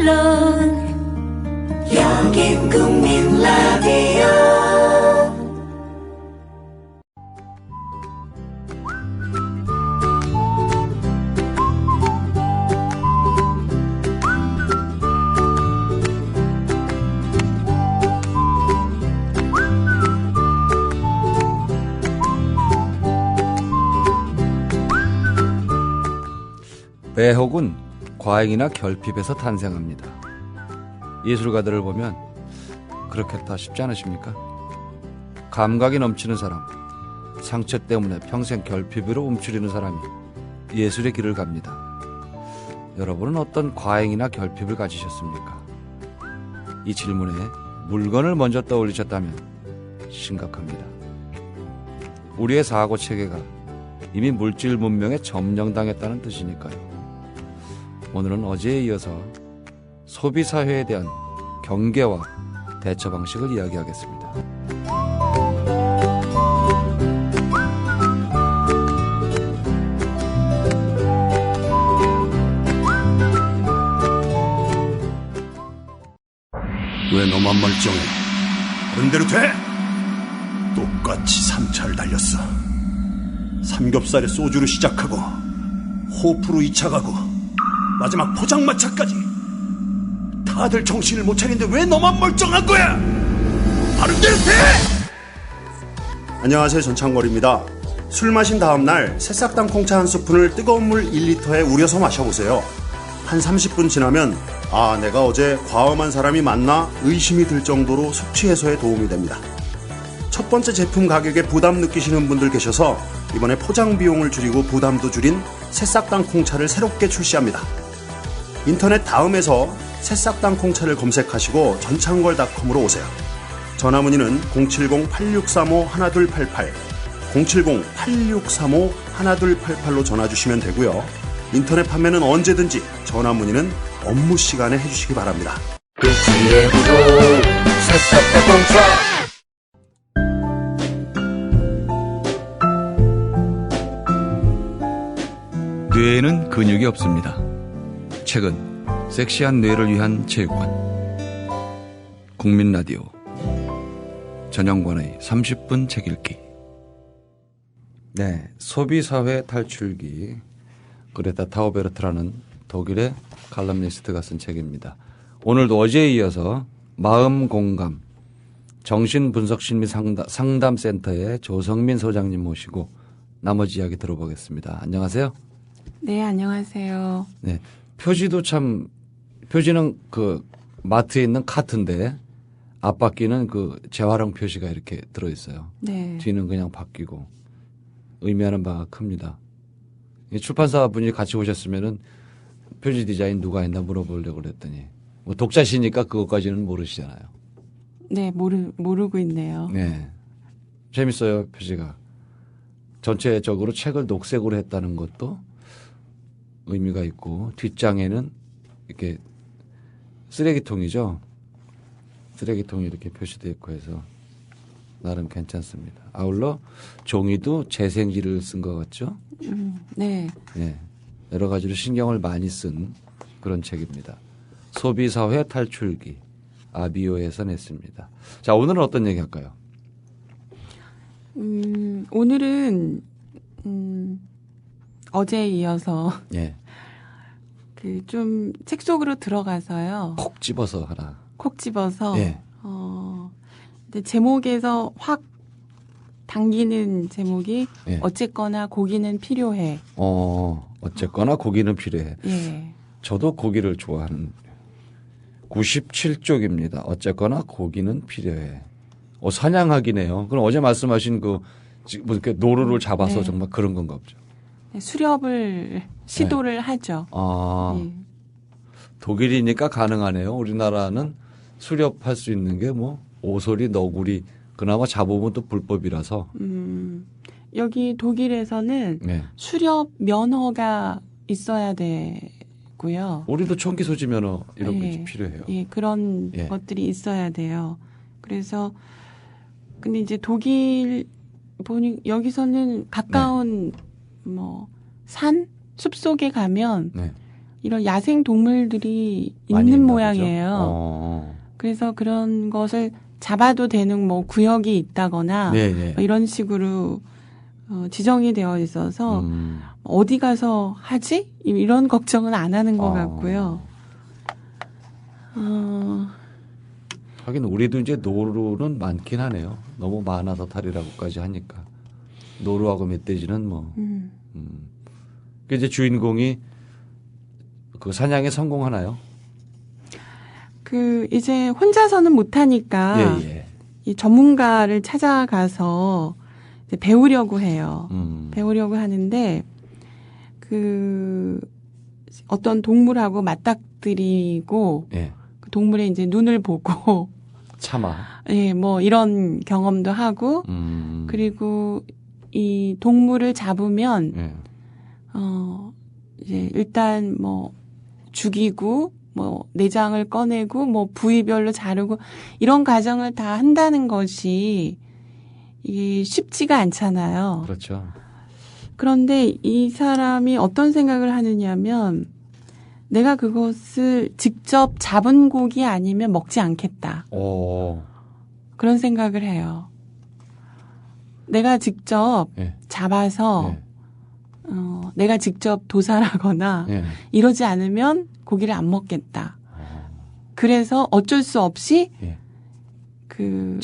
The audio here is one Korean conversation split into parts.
물론 여긴 국민 라디오. 매혹은 과잉이나 결핍에서 탄생합니다. 예술가들을 보면 그렇겠다 싶지 않으십니까? 감각이 넘치는 사람, 상처 때문에 평생 결핍으로 움츠리는 사람이 예술의 길을 갑니다. 여러분은 어떤 과잉이나 결핍을 가지셨습니까? 이 질문에 물건을 먼저 떠올리셨다면 심각합니다. 우리의 사고 체계가 이미 물질 문명에 점령당했다는 뜻이니까요. 오늘은 어제에 이어서 소비사회에 대한 경계와 대처 방식을 이야기하겠습니다. 왜 너만 멀쩡해? 그런 대로 돼? 똑같이 3차를 달렸어. 삼겹살에 소주로 시작하고 호프로 2차 가고 마지막 포장마차까지. 다들 정신을 못 차리는데 왜 너만 멀쩡한 거야? 바른 대로 돼! 안녕하세요, 전창걸입니다. 술 마신 다음날 새싹당 콩차 한 스푼을 뜨거운 물 1리터에 우려서 마셔보세요. 한 30분 지나면 내가 어제 과음한 사람이 맞나 의심이 들 정도로 숙취 해소에 도움이 됩니다. 첫 번째 제품 가격에 부담 느끼시는 분들 계셔서 이번에 포장 비용을 줄이고 부담도 줄인 새싹당 콩차를 새롭게 출시합니다. 인터넷 다음에서 새싹당 콩차를 검색하시고 전창걸닷컴으로 오세요. 전화문의는 070-8635-1288, 070-8635-1288로 전화주시면 되고요. 인터넷 판매는 언제든지 전화문의는 업무 시간에 해주시기 바랍니다. 그치의 부도 새싹당 콩차. 뇌에는 근육이 없습니다. 최근 섹시한 뇌를 위한 체육관 국민 라디오 전영관의 30분 책 읽기. 네, 소비사회 탈출기 그레타 타우베르트라는 독일의 칼럼니스트가 쓴 책입니다. 오늘도 어제에 이어서 마음공감 정신분석심리 상담센터의 조성민 소장님 모시고 나머지 이야기 들어보겠습니다. 안녕하세요. 네, 안녕하세요. 네, 표지는 그 마트에 있는 카트인데 앞바퀴는 그 재활용 표시가 이렇게 들어있어요. 네. 뒤는 그냥 바뀌고 의미하는 바가 큽니다. 출판사 분이 같이 오셨으면은 표지 디자인 누가 했나 물어보려고 그랬더니 뭐 독자시니까 그것까지는 모르시잖아요. 네, 모르고 있네요. 네, 재밌어요. 표지가 전체적으로 책을 녹색으로 했다는 것도 의미가 있고 뒷장에는 이렇게 쓰레기통이죠. 쓰레기통이 이렇게 표시되어 있고 해서 나름 괜찮습니다. 아울러 종이도 재생지를 쓴 것 같죠? 네. 네, 여러 가지로 신경을 많이 쓴 그런 책입니다. 소비사회 탈출기 아비오에서 냈습니다. 자, 오늘은 어떤 얘기 할까요? 오늘은 어제에 이어서 예. 그 좀 책 속으로 들어가서요. 콕 집어서 하나. 콕 집어서 예. 근데 제목에서 확 당기는 제목이 예. 어쨌거나 고기는 필요해. 어쨌거나 고기는 필요해. 예. 저도 고기를 좋아하는 97쪽입니다. 어쨌거나 고기는 필요해. 사냥하기네요. 그럼 어제 말씀하신 뭐 이렇게 노루를 잡아서 네. 정말 그런 건가 보죠. 수렵을 시도를 하죠. 예. 독일이니까 가능하네요. 우리나라는 수렵할 수 있는 게 뭐 오소리, 너구리 그나마 잡으면 또 불법이라서. 여기 독일에서는 네. 수렵 면허가 있어야 되고요. 우리도 총기 소지 면허 이런 예. 게 필요해요. 예, 그런 예. 것들이 있어야 돼요. 그래서 근데 이제 독일 보니 여기서는 가까운 뭐 산, 숲속에 가면 네. 이런 야생 동물들이 많이 있는 있나 모양이에요. 그래서 그런 것을 잡아도 되는 뭐 구역이 있다거나 네네. 뭐 이런 식으로 지정이 되어 있어서 어디 가서 하지? 이런 걱정은 안 하는 것 같고요. 하긴 우리도 이제 노루는 많긴 하네요. 너무 많아서 탈이라고까지 하니까. 노루하고 멧돼지는 뭐. 그 이제 주인공이 그 사냥에 성공하나요? 그 이제 혼자서는 못하니까 예. 이 전문가를 찾아가서 이제 배우려고 해요. 배우려고 하는데 그 어떤 동물하고 맞닥뜨리고 예. 그 동물의 이제 눈을 보고 참아. 예, 뭐 이런 경험도 하고 그리고 이 동물을 잡으면 예. 이제 일단 뭐 죽이고 뭐 내장을 꺼내고 뭐 부위별로 자르고 이런 과정을 다 한다는 것이 이게 쉽지가 않잖아요. 그렇죠. 그런데 이 사람이 어떤 생각을 하느냐면 내가 그것을 직접 잡은 고기 아니면 먹지 않겠다. 오. 그런 생각을 해요. 내가 직접 예. 잡아서 예. 내가 직접 도살하거나 예. 이러지 않으면 고기를 안 먹겠다. 그래서 어쩔 수 없이 예. 그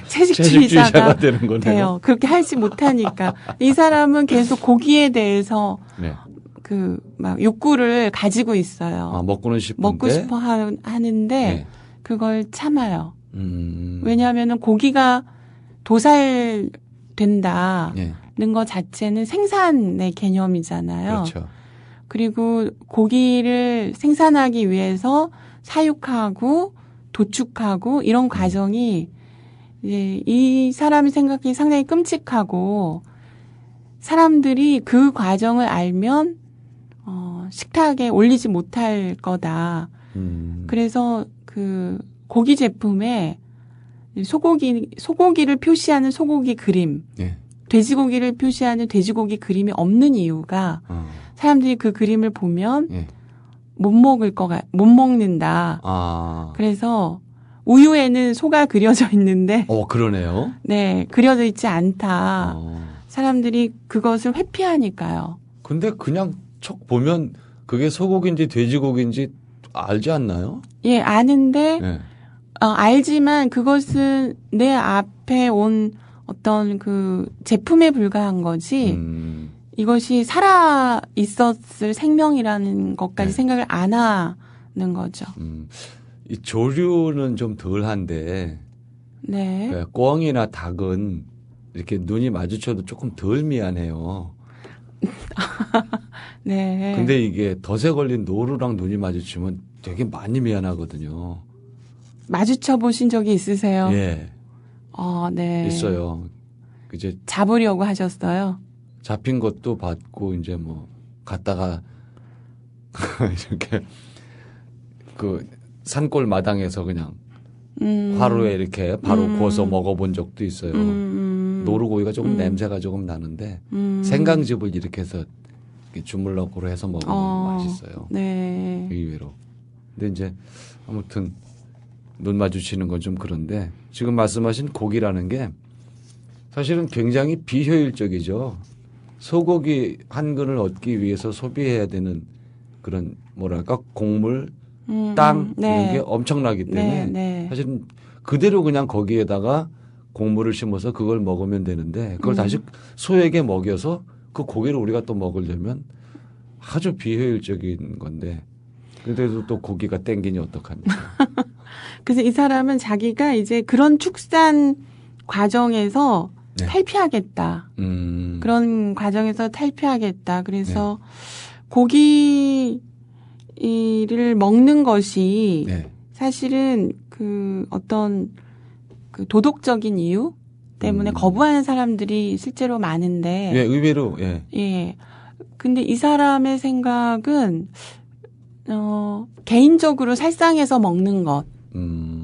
채식주의자가 되는 거네요. 돼요. 그렇게 하지 못하니까 이 사람은 계속 고기에 대해서 네. 그 막 욕구를 가지고 있어요. 아, 먹고는 싶은데. 먹고 싶어 하는데 네. 그걸 참아요. 왜냐하면은 고기가 도살된다는 예. 것 자체는 생산의 개념이잖아요. 그렇죠. 그리고 고기를 생산하기 위해서 사육하고 도축하고 이런 과정이 이제 이 사람이 생각이 상당히 끔찍하고 사람들이 그 과정을 알면 식탁에 올리지 못할 거다. 그래서 그 고기 제품에 소고기를 표시하는 소고기 그림, 예. 돼지고기를 표시하는 돼지고기 그림이 없는 이유가 사람들이 그 그림을 보면 예. 못 먹는다. 아. 그래서 우유에는 소가 그려져 있는데 그러네요. 네, 그려져 있지 않다. 사람들이 그것을 회피하니까요. 근데 그냥 척 보면 그게 소고기인지 돼지고기인지 알지 않나요? 예, 아는데 예. 알지만 그것은 내 앞에 온 어떤 그 제품에 불과한 거지 이것이 살아 있었을 생명이라는 것까지 네. 생각을 안 하는 거죠. 이 조류는 좀 덜한데 네. 꿩이나 닭은 이렇게 눈이 마주쳐도 조금 덜 미안해요. 네. 근데 이게 덫에 걸린 노루랑 눈이 마주치면 되게 많이 미안하거든요. 마주쳐 보신 적이 있으세요? 예. 네. 있어요. 이제 잡으려고 하셨어요? 잡힌 것도 받고 이제 뭐 갔다가 이렇게 그 산골 마당에서 그냥 화로에 이렇게 바로 구워서 먹어본 적도 있어요. 노루고기가 조금 냄새가 조금 나는데 생강즙을 이렇게 해서 이렇게 주물럭으로 해서 먹으면 맛있어요. 네. 의외로. 근데 이제 아무튼 눈 마주치는 건 좀 그런데 지금 말씀하신 고기라는 게 사실은 굉장히 비효율적이죠. 소고기 한 근을 얻기 위해서 소비해야 되는 그런 뭐랄까 곡물, 땅 네. 이런 게 엄청나기 때문에 네. 사실은 그대로 그냥 거기에다가 곡물을 심어서 그걸 먹으면 되는데 그걸 다시 소에게 먹여서 그 고기를 우리가 또 먹으려면 아주 비효율적인 건데 그래도 또 고기가 땡기니 어떡합니까? 그래서 이 사람은 자기가 이제 그런 축산 과정에서 네. 탈피하겠다. 그런 과정에서 탈피하겠다. 그래서 고기를 먹는 것이 네. 사실은 그 어떤 그 도덕적인 이유 때문에 거부하는 사람들이 실제로 많은데. 예, 의외로 예. 예. 근데 이 사람의 생각은 개인적으로 살상해서 먹는 것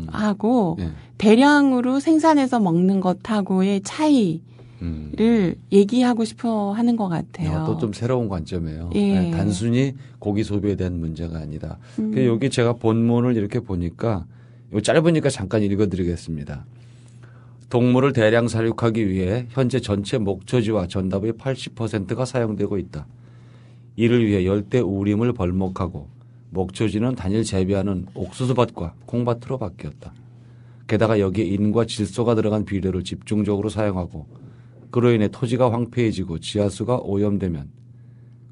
하고 예. 대량으로 생산해서 먹는 것하고의 차이가 얘기하고 싶어 하는 것 같아요. 또 좀 새로운 관점이에요. 예. 네, 단순히 고기 소비에 대한 문제가 아니라. 여기 제가 본문을 이렇게 보니까 이거 짧으니까 잠깐 읽어드리겠습니다. 동물을 대량 사육하기 위해 현재 전체 목초지와 전답의 80%가 사용되고 있다. 이를 위해 열대 우림을 벌목하고 목초지는 단일 재배하는 옥수수밭과 콩밭으로 바뀌었다. 게다가 여기에 인과 질소가 들어간 비료를 집중적으로 사용하고 그로 인해 토지가 황폐해지고 지하수가 오염되면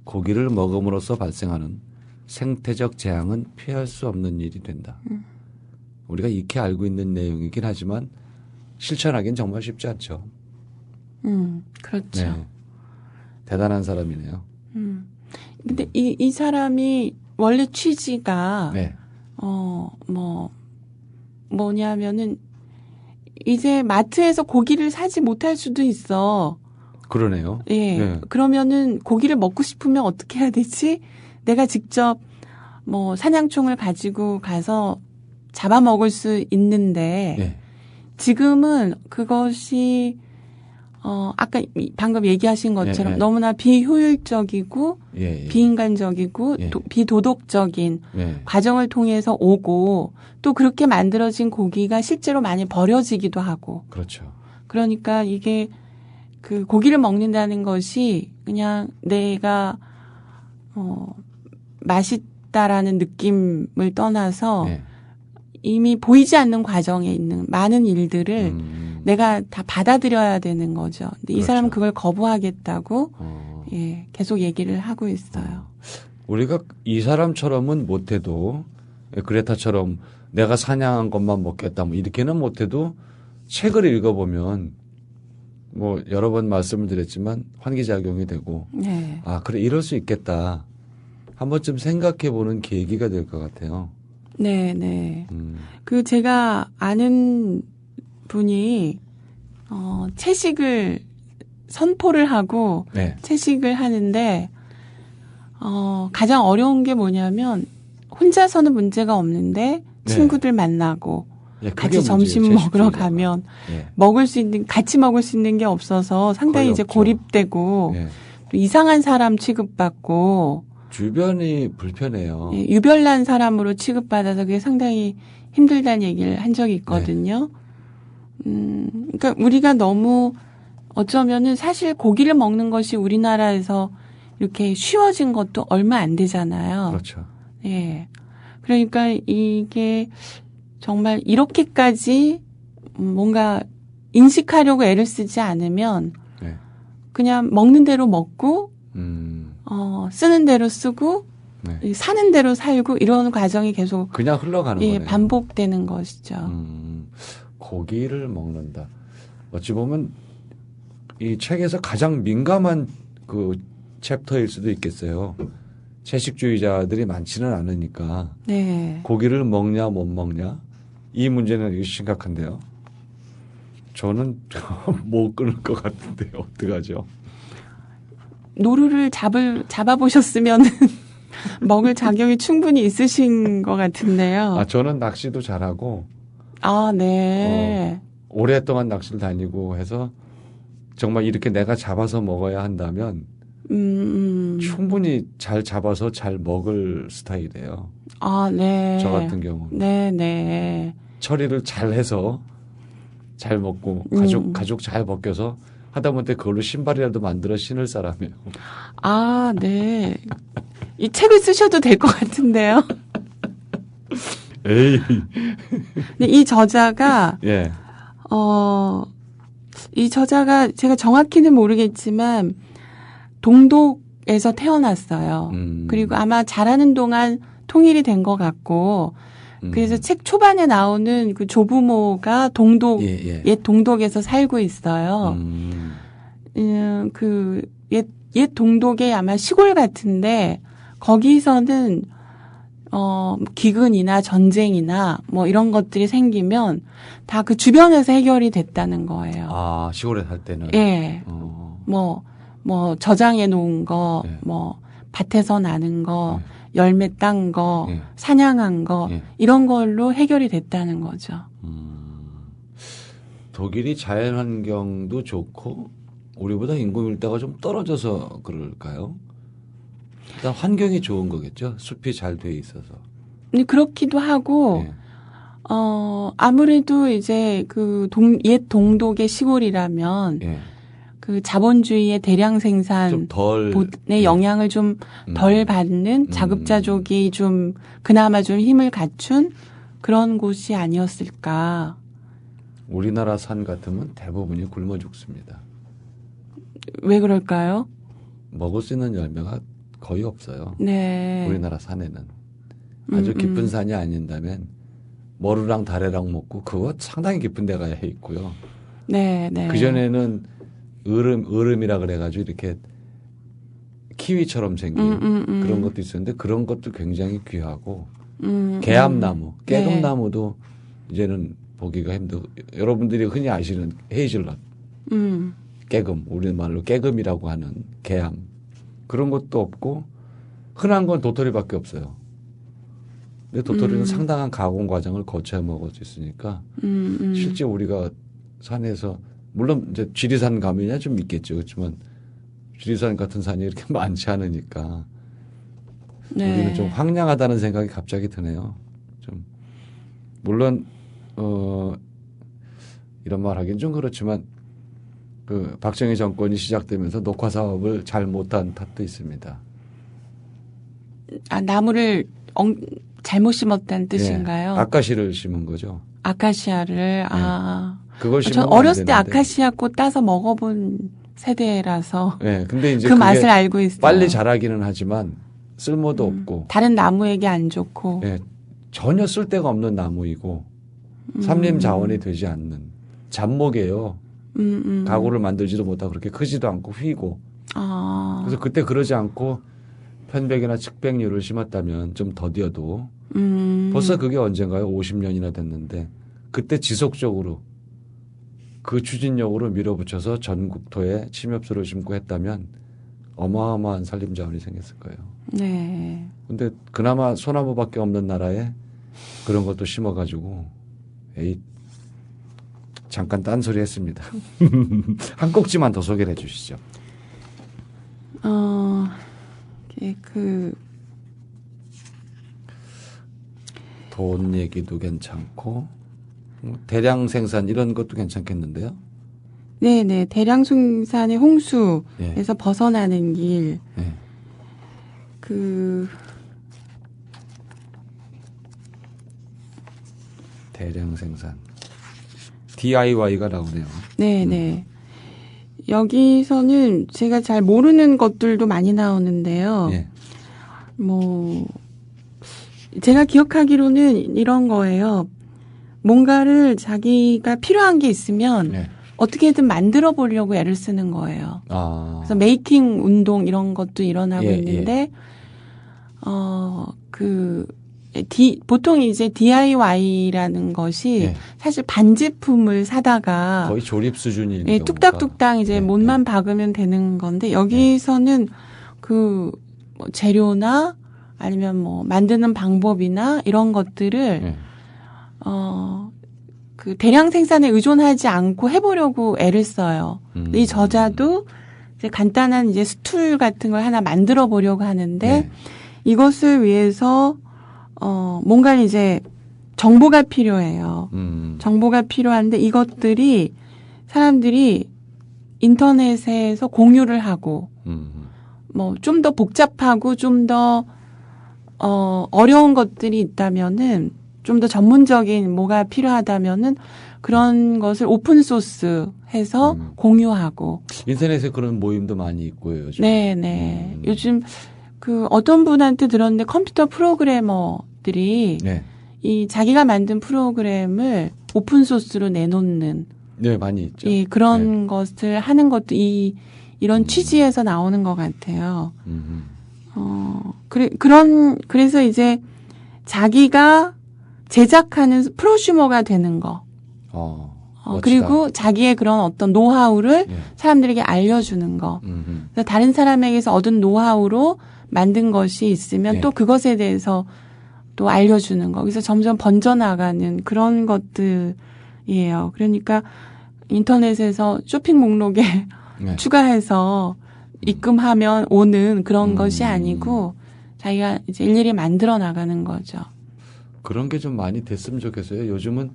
고기를 먹음으로써 발생하는 생태적 재앙은 피할 수 없는 일이 된다. 우리가 익히 알고 있는 내용이긴 하지만 실천하기는 정말 쉽지 않죠. 그렇죠. 네. 대단한 사람이네요. 근데 이 사람이 원래 취지가 네. 뭐냐면은 이제 마트에서 고기를 사지 못할 수도 있어. 그러네요. 예. 네. 그러면은 고기를 먹고 싶으면 어떻게 해야 되지? 내가 직접 뭐 사냥총을 가지고 가서 잡아먹을 수 있는데 네. 지금은 그것이 아까 방금 얘기하신 것처럼 예, 예. 너무나 비효율적이고 예, 예. 비인간적이고 예. 비도덕적인 네. 과정을 통해서 오고 또 그렇게 만들어진 고기가 실제로 많이 버려지기도 하고 그렇죠. 그러니까 이게 그 고기를 먹는다는 것이 그냥 내가 맛있다라는 느낌을 떠나서 네. 이미 보이지 않는 과정에 있는 많은 일들을 내가 다 받아들여야 되는 거죠. 근데 이 그렇죠. 사람은 그걸 거부하겠다고 예, 계속 얘기를 하고 있어요. 우리가 이 사람처럼은 못해도 그레타처럼 내가 사냥한 것만 먹겠다 뭐 이렇게는 못해도 책을 읽어보면 뭐 여러 번 말씀을 드렸지만 환기작용이 되고 네. 아 그래 이럴 수 있겠다 한 번쯤 생각해보는 계기가 될 것 같아요. 네, 네. 그 제가 아는 분이 채식을 선포를 하고 네. 채식을 하는데 가장 어려운 게 뭐냐면 혼자서는 문제가 없는데 친구들 만나고 예, 그게 같이 점심 문제예요, 먹으러 채식주의자가. 가면 예. 먹을 수 있는 같이 먹을 수 있는 게 없어서 상당히 거의 이제 없죠. 고립되고 예. 또 이상한 사람 취급받고 주변이 불편해요. 예, 유별난 사람으로 취급받아서 그게 상당히 힘들다는 얘기를 한 적이 있거든요. 그러니까 우리가 너무 어쩌면은 사실 고기를 먹는 것이 우리나라에서 이렇게 쉬워진 것도 얼마 안 되잖아요. 그렇죠. 예. 그러니까 이게 정말 이렇게까지 뭔가 인식하려고 애를 쓰지 않으면 네. 그냥 먹는 대로 먹고 쓰는 대로 쓰고 네. 사는 대로 살고 이런 과정이 계속 그냥 흘러가는 예, 거네요. 반복되는 것이죠. 고기를 먹는다. 어찌 보면 이 책에서 가장 민감한 그 챕터일 수도 있겠어요. 채식주의자들이 많지는 않으니까 네. 고기를 먹냐 못 먹냐 이 문제는 이거 심각한데요. 저는 못 끊을 것 같은데 어떡하죠? 노루를 잡아보셨으면 먹을 자격이 충분히 있으신 것 같은데요. 아 저는 낚시도 잘하고 아, 네. 오랫동안 낚시를 다니고 해서 정말 이렇게 내가 잡아서 먹어야 한다면 충분히 잘 잡아서 잘 먹을 스타일이에요. 아, 네. 저 같은 경우는. 네, 네. 처리를 잘 해서 잘 먹고 가죽 잘 벗겨서 하다못해 그걸로 신발이라도 만들어 신을 사람이에요. 아, 네. 이 책을 쓰셔도 될 것 같은데요. 에이. 근데 이 저자가 예. 이 저자가 제가 정확히는 모르겠지만 동독에서 태어났어요. 그리고 아마 자라는 동안 통일이 된 것 같고 그래서 책 초반에 나오는 그 조부모가 동독 옛 동독에서 살고 있어요. 그 옛 동독의 아마 시골 같은데 거기서는 기근이나 전쟁이나 뭐 이런 것들이 생기면 다 그 주변에서 해결이 됐다는 거예요. 아, 시골에 살 때는. 예. 뭐 저장해 놓은 거, 예. 뭐 밭에서 나는 거, 열매 딴 거, 예. 사냥한 거 이런 걸로 해결이 됐다는 거죠. 독일이 자연환경도 좋고 우리보다 인구 밀도가 좀 떨어져서 그럴까요? 일단 환경이 좋은 거겠죠. 숲이 잘 돼 있어서. 근데 그렇기도 하고 예. 아무래도 이제 그 옛 동독의 시골이라면 예. 그 자본주의의 대량 생산 좀 덜. 의 예. 영향을 좀 덜 받는 자급자족이 좀 그나마 좀 힘을 갖춘 그런 곳이 아니었을까. 우리나라 산 같으면 대부분이 굶어 죽습니다. 왜 그럴까요? 먹을 수 있는 열매가 거의 없어요. 네. 우리나라 산에는. 아주 깊은 산이 아닌다면 머루랑 다래랑 먹고 그거 상당히 깊은 데 가야 있고요. 네, 네. 그전에는 으름이라 그래가지고 이렇게 키위처럼 생긴 그런 것도 있었는데 그런 것도 굉장히 귀하고 개암나무, 깨금나무도 이제는 보기가 힘들고 여러분들이 흔히 아시는 헤이즐넛, 깨금, 우리말로 깨금이라고 하는 개암 그런 것도 없고 흔한 건 도토리밖에 없어요. 근데 도토리는 상당한 가공 과정을 거쳐야 먹을 수 있으니까 실제 우리가 산에서 물론 이제 지리산 가면야 좀 있겠죠. 그렇지만 지리산 같은 산이 이렇게 많지 않으니까 네. 우리는 좀 황량하다는 생각이 갑자기 드네요. 좀 물론 이런 말 하긴 좀 그렇지만 그 박정희 정권이 시작되면서 녹화 사업을 잘 못한 탓도 있습니다. 아, 나무를 잘못 심었다는 뜻인가요? 예, 아카시를 심은 거죠. 아카시아를 그걸 전 심으면 어렸을 때 안 되는데. 아카시아 꽃 따서 먹어본 세대라서 예, 근데 이제 그 그게 맛을 알고 있어요. 빨리 자라기는 하지만 쓸모도 없고 다른 나무에게 안 좋고. 예, 전혀 쓸데가 없는 나무이고 삼림 자원이 되지 않는 잡목이에요. 가구를 만들지도 못하고 그렇게 크지도 않고 휘고. 그래서 그때 그러지 않고 편백이나 측백류를 심었다면 좀 더디어도 벌써 그게 언젠가요? 50년이나 됐는데 그때 지속적으로 그 추진력으로 밀어붙여서 전국토에 침엽수를 심고 했다면 어마어마한 산림 자원이 생겼을 거예요. 네. 근데 그나마 소나무밖에 없는 나라에 그런 것도 심어가지고 에이 잠깐 딴소리 했습니다. 한 꼭지만 더 소개를 해 주시죠. 돈 얘기도 괜찮고 대량 생산 이런 것도 괜찮겠는데요. 네네. 대량 생산의 홍수에서 예. 벗어나는 길. 예. 대량 생산. DIY가 나오네요. 네네. 여기서는 제가 잘 모르는 것들도 많이 나오는데요. 예. 제가 기억하기로는 이런 거예요. 뭔가를 자기가 필요한 게 있으면 예. 어떻게든 만들어 보려고 애를 쓰는 거예요. 그래서 메이킹 운동 이런 것도 일어나고 예, 있는데, 보통 이제 DIY라는 것이 예. 사실 반제품을 사다가 거의 조립 수준인 예, 경우가. 뚝딱뚝딱 이제 예, 못만 예. 박으면 되는 건데 여기서는 뭐 재료나 아니면 뭐 만드는 방법이나 이런 것들을 예. 그 대량 생산에 의존하지 않고 해보려고 애를 써요. 근데 이 저자도 이제 간단한 이제 스툴 같은 걸 하나 만들어 보려고 하는데 네. 이것을 위해서 뭔가 이제 정보가 필요해요. 정보가 필요한데 이것들이 사람들이 인터넷에서 공유를 하고 뭐 좀 더 복잡하고 좀 더 어려운 것들이 있다면은 좀 더 전문적인 뭐가 필요하다면은 그런 것을 오픈 소스 해서 공유하고. 인터넷에 그런 모임도 많이 있고요. 요즘. 네네. 요즘 어떤 분한테 들었는데 컴퓨터 프로그래머들이 네. 이 자기가 만든 프로그램을 오픈 소스로 내놓는 네, 많이 있죠. 예, 그런 것을 하는 것도 이런 취지에서 나오는 것 같아요. 그래서 이제 자기가 제작하는 프로슈머가 되는 거. 멋지다. 그리고 자기의 그런 어떤 노하우를 예. 사람들에게 알려주는 거. 그래서 다른 사람에게서 얻은 노하우로 만든 것이 있으면 예. 또 그것에 대해서 또 알려주는 거. 그래서 점점 번져나가는 그런 것들이에요. 그러니까 인터넷에서 쇼핑 목록에 네. 추가해서 입금하면 오는 그런 것이 아니고 자기가 이제 일일이 만들어 나가는 거죠. 그런 게 좀 많이 됐으면 좋겠어요. 요즘은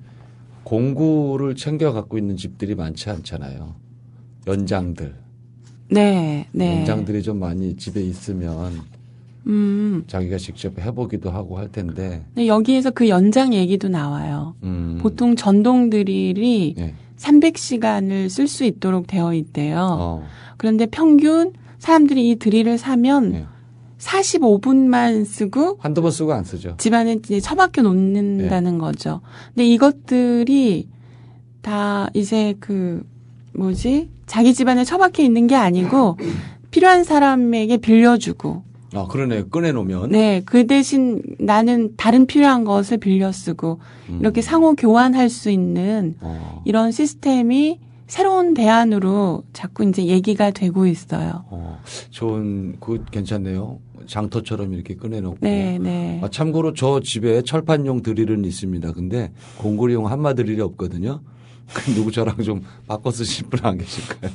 공구를 챙겨 갖고 있는 집들이 많지 않잖아요. 연장들. 네, 네. 연장들이 좀 많이 집에 있으면 자기가 직접 해보기도 하고 할 텐데. 근데 여기에서 그 연장 얘기도 나와요. 보통 전동 드릴이 네. 300시간을 쓸 수 있도록 되어 있대요. 그런데 평균 사람들이 이 드릴을 사면 네. 45분만 쓰고 한두 번 쓰고 안 쓰죠. 집안에 이제 처박혀 놓는다는 거죠. 근데 이것들이 다 이제 자기 집안에 처박혀 있는 게 아니고 필요한 사람에게 빌려주고. 그러네. 꺼내놓으면. 네. 그 대신 나는 다른 필요한 것을 빌려 쓰고 이렇게 상호 교환할 수 있는 이런 시스템이 새로운 대안으로 자꾸 이제 얘기가 되고 있어요. 그거 괜찮네요. 장터처럼 이렇게 꺼내놓고. 네, 네. 참고로 저 집에 철판용 드릴은 있습니다. 근데 공구리용 한마 드릴이 없거든요. 누구 저랑 좀 바꿔 쓰실 분 안 계실까요?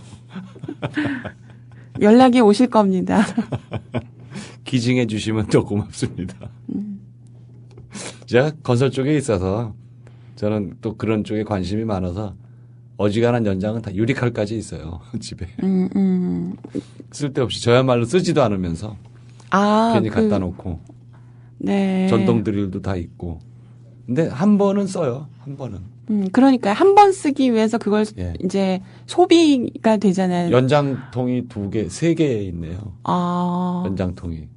연락이 오실 겁니다. 기증해 주시면 더 고맙습니다. 제가 건설 쪽에 있어서 저는 또 그런 쪽에 관심이 많아서 어지간한 연장은 다 유리칼까지 있어요. 집에. 쓸데없이 저야말로 쓰지도 않으면서 괜히 갖다 놓고 네. 전동 드릴도 다 있고. 근데 한 번은 써요. 한 번은. 그러니까 한 번 쓰기 위해서 그걸 예. 이제 소비가 되잖아요. 연장통이 2개, 3개 있네요. 연장통이.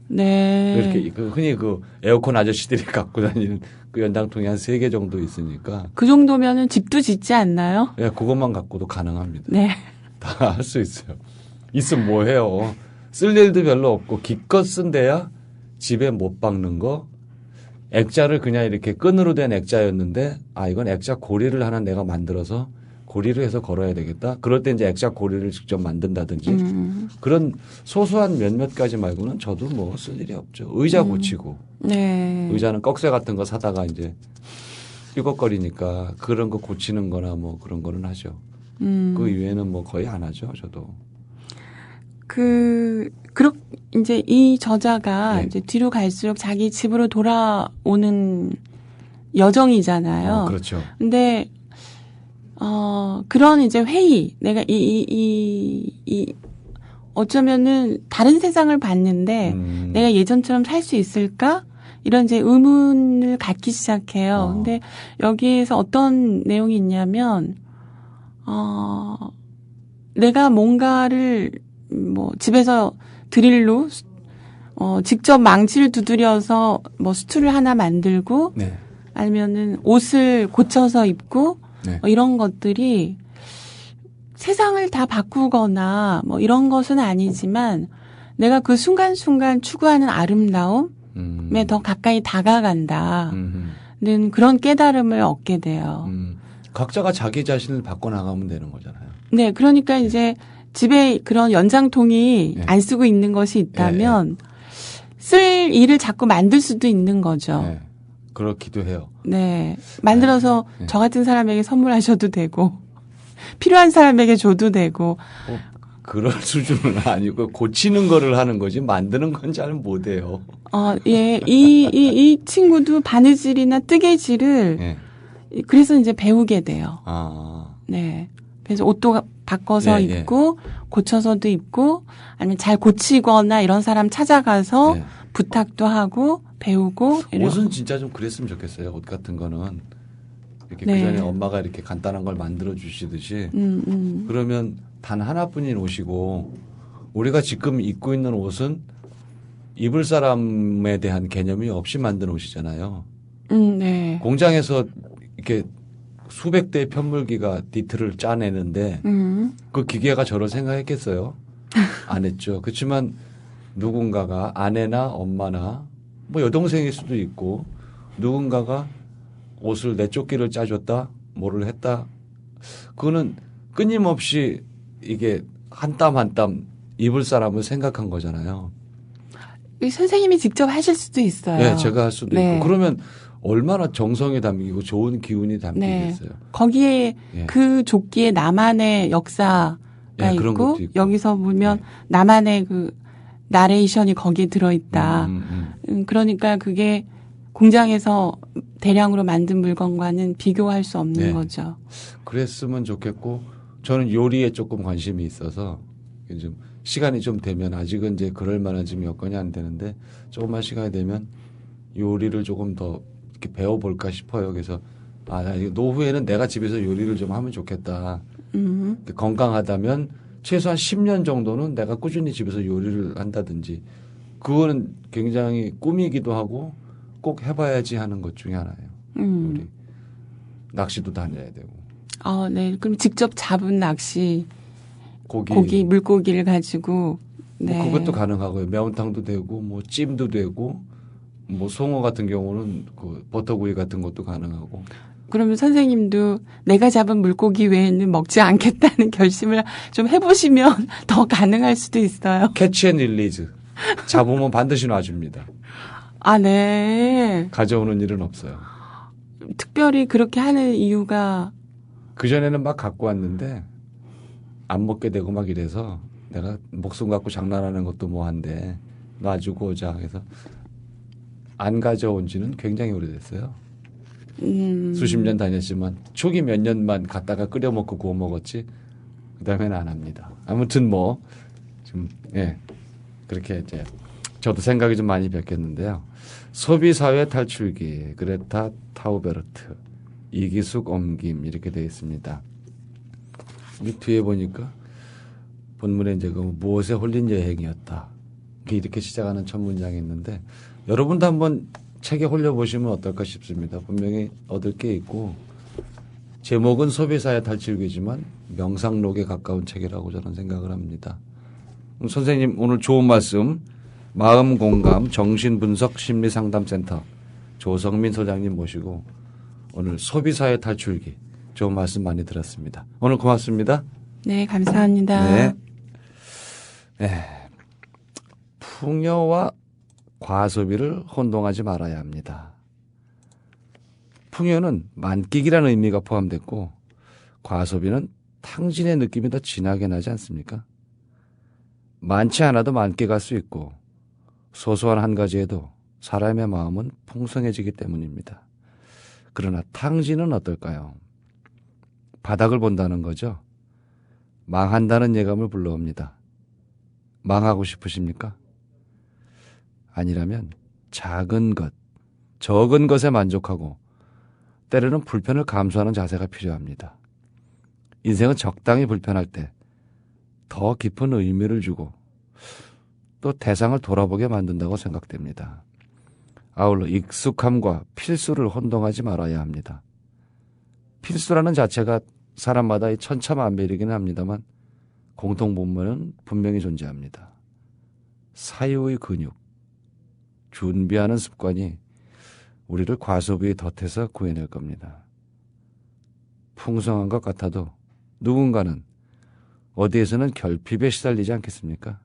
네. 이렇게 흔히 에어컨 아저씨들이 갖고 다니는 그 연장통이 한 3개 정도 있으니까. 그 정도면은 집도 짓지 않나요? 예, 그것만 갖고도 가능합니다. 네. 다 할 수 있어요. 있으면 뭐 해요. 쓸 일도 별로 없고 기껏 쓴데야 집에 못 박는 거. 액자를 그냥 이렇게 끈으로 된 액자였는데 이건 액자 고리를 하나 내가 만들어서 고리로 해서 걸어야 되겠다. 그럴 때 이제 액자 고리를 직접 만든다든지 그런 소소한 몇몇 가지 말고는 저도 뭐 쓸 일이 없죠. 의자 고치고. 네. 의자는 꺽쇠 같은 거 사다가 이제 삐걱거리니까 그런 거 고치는 거나 뭐 그런 거는 하죠. 그 이외에는 뭐 거의 안 하죠. 저도. 이제 이 저자가 네. 이제 뒤로 갈수록 자기 집으로 돌아오는 여정이잖아요. 그렇죠. 근데, 그런 이제 회의, 내가 어쩌면은 다른 세상을 봤는데 내가 예전처럼 살 수 있을까? 이런 이제 의문을 갖기 시작해요. 근데 여기에서 어떤 내용이 있냐면, 내가 뭔가를 집에서 드릴로 직접 망치를 두드려서 스툴을 하나 만들고 네. 아니면은 옷을 고쳐서 입고 네. 이런 것들이 세상을 다 바꾸거나 이런 것은 아니지만 내가 그 순간순간 추구하는 아름다움에 더 가까이 다가간다는 그런 깨달음을 얻게 돼요. 각자가 자기 자신을 바꿔나가면 되는 거잖아요. 네. 그러니까 이제 집에 그런 연장통이 네. 안 쓰고 있는 것이 있다면 쓸 일을 자꾸 만들 수도 있는 거죠. 네. 그렇기도 해요. 네. 만들어서 네. 저 같은 사람에게 선물하셔도 되고 필요한 사람에게 줘도 되고. 그럴 수준은 아니고 고치는 거를 하는 거지 만드는 건 잘 못해요. 예. 이 친구도 바느질이나 뜨개질을 네. 그래서 이제 배우게 돼요. 네. 그래서 옷도 바꿔서 예, 예. 입고 고쳐서도 입고 아니면 잘 고치거나 이런 사람 찾아가서 네. 부탁도 하고 배우고. 옷은 진짜 좀 그랬으면 좋겠어요. 옷 같은 거는 이렇게 네. 그전에 엄마가 이렇게 간단한 걸 만들어 주시듯이 그러면 단 하나뿐인 옷이고 우리가 지금 입고 있는 옷은 입을 사람에 대한 개념이 없이 만든 옷이잖아요. 네. 공장에서 이렇게 수백 대의 편물기가 니트를 짜내는데 그 기계가 저를 생각했겠어요? 안 했죠. 그렇지만 누군가가 아내나 엄마나 여동생일 수도 있고 누군가가 옷을 내쫓기를 짜줬다 뭐를 했다 그거는 끊임없이 이게 한 땀 한 땀 입을 사람을 생각한 거잖아요. 선생님이 직접 하실 수도 있어요. 네, 제가 할 수도 네. 있고 그러면 얼마나 정성이 담기고 좋은 기운이 담기겠어요. 거기에 예. 그 조끼에 나만의 역사가 예, 그런 있고, 것도 있고. 여기서 보면 나만의 그 나레이션이 거기에 들어있다. 그러니까 그게 공장에서 대량으로 만든 물건과는 비교할 수 없는 네. 거죠. 그랬으면 좋겠고 저는 요리에 조금 관심이 있어서 좀 시간이 좀 되면 아직은 이제 그럴 만한 지금 여건이 안 되는데 조금만 시간이 되면 요리를 조금 더 이렇게 배워볼까 싶어요. 그래서 노후에는 내가 집에서 요리를 좀 하면 좋겠다. 건강하다면 최소한 10년 정도는 내가 꾸준히 집에서 요리를 한다든지 그거는 굉장히 꿈이기도 하고 꼭 해봐야지 하는 것 중에 하나예요. 요리. 낚시도 다녀야 되고. 네. 그럼 직접 잡은 낚시, 고기, 물고기를 가지고, 네. 뭐 그것도 가능하고요. 매운탕도 되고, 뭐 찜도 되고, 뭐 송어 같은 경우는 그 버터구이 같은 것도 가능하고. 그러면 선생님도 내가 잡은 물고기 외에는 먹지 않겠다는 결심을 좀 해보시면 더 가능할 수도 있어요. 캐치 앤 릴리즈. 잡으면 반드시 놔줍니다. 네. 가져오는 일은 없어요. 특별히 그렇게 하는 이유가 그전에는 막 갖고 왔는데 안 먹게 되고 막 이래서 내가 목숨 갖고 장난하는 것도 뭐한데 놔주고 오자 해서 안 가져온 지는 굉장히 오래됐어요. 수십 년 다녔지만 초기 몇 년만 갖다가 끓여 먹고 구워 먹었지 그다음에는 안 합니다. 아무튼 뭐 좀 그렇게 이제 저도 생각이 좀 많이 바뀌었는데요. 소비사회 탈출기 그레타 타우베르트 이기숙 옮김 이렇게 되어 있습니다. 이 뒤에 보니까 본문에 이제 그 무엇에 홀린 여행이었다. 이렇게 시작하는 첫 문장이 있는데 여러분도 한번 책에 홀려보시면 어떨까 싶습니다. 분명히 얻을 게 있고 제목은 소비사회 탈출기지만 명상록에 가까운 책이라고 저는 생각을 합니다. 선생님 오늘 좋은 말씀 마음공감 정신분석 심리상담센터 조성민 소장님 모시고 오늘 소비사회 탈출기 좋은 말씀 많이 들었습니다. 오늘 고맙습니다. 네, 감사합니다. 네. 풍요와 과소비를 혼동하지 말아야 합니다. 풍요는 만끽이라는 의미가 포함됐고 과소비는 탕진의 느낌이 더 진하게 나지 않습니까? 많지 않아도 만끽할 수 있고 소소한 한 가지에도 사람의 마음은 풍성해지기 때문입니다. 그러나 탕진은 어떨까요? 바닥을 본다는 거죠. 망한다는 예감을 불러옵니다. 망하고 싶으십니까? 아니라면 작은 것, 적은 것에 만족하고 때로는 불편을 감수하는 자세가 필요합니다. 인생은 적당히 불편할 때 더 깊은 의미를 주고 또 대상을 돌아보게 만든다고 생각됩니다. 아울러 익숙함과 필수를 혼동하지 말아야 합니다. 필수라는 자체가 사람마다 천차만별이긴 합니다만 공통분모는 분명히 존재합니다. 사유의 근육, 준비하는 습관이 우리를 과소비의 덫에서 구해낼 겁니다. 풍성한 것 같아도 누군가는 어디에서는 결핍에 시달리지 않겠습니까?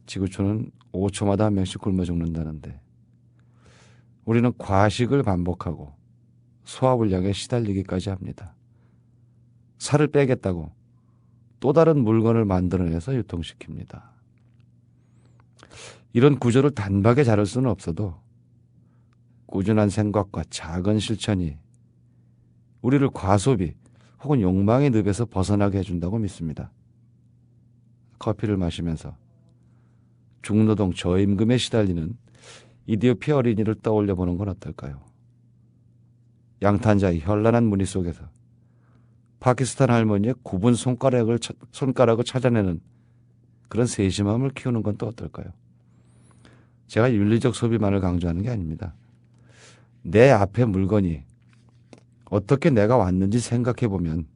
지구촌은 5초마다 한 명씩 굶어 죽는다는데 우리는 과식을 반복하고 소화불량에 시달리기까지 합니다. 살을 빼겠다고 또 다른 물건을 만들어내서 유통시킵니다. 이런 구조를 단박에 자를 수는 없어도 꾸준한 생각과 작은 실천이 우리를 과소비 혹은 욕망의 늪에서 벗어나게 해준다고 믿습니다. 커피를 마시면서 중노동 저임금에 시달리는 이디오피아 어린이를 떠올려 보는 건 어떨까요? 양탄자의 현란한 무늬 속에서 파키스탄 할머니의 굽은 손가락을 찾아내는 그런 세심함을 키우는 건 또 어떨까요? 제가 윤리적 소비만을 강조하는 게 아닙니다. 내 앞에 물건이 어떻게 내가 왔는지 생각해 보면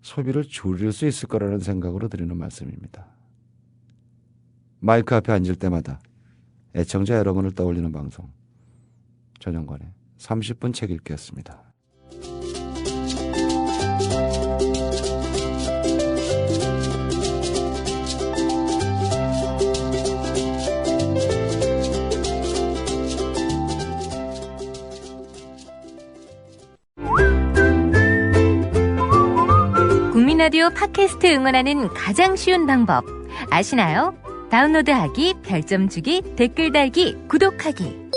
소비를 줄일 수 있을 거라는 생각으로 드리는 말씀입니다. 마이크 앞에 앉을 때마다 애청자 여러분을 떠올리는 방송 전영관의 30분 책 읽기였습니다. 국민라디오 팟캐스트 응원하는 가장 쉬운 방법 아시나요? 다운로드하기, 별점 주기, 댓글 달기, 구독하기.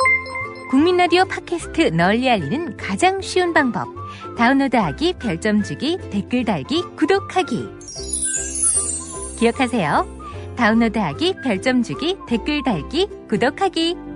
국민라디오 팟캐스트 널리 알리는 가장 쉬운 방법. 다운로드하기, 별점 주기, 댓글 달기, 구독하기. 기억하세요. 다운로드하기, 별점 주기, 댓글 달기, 구독하기.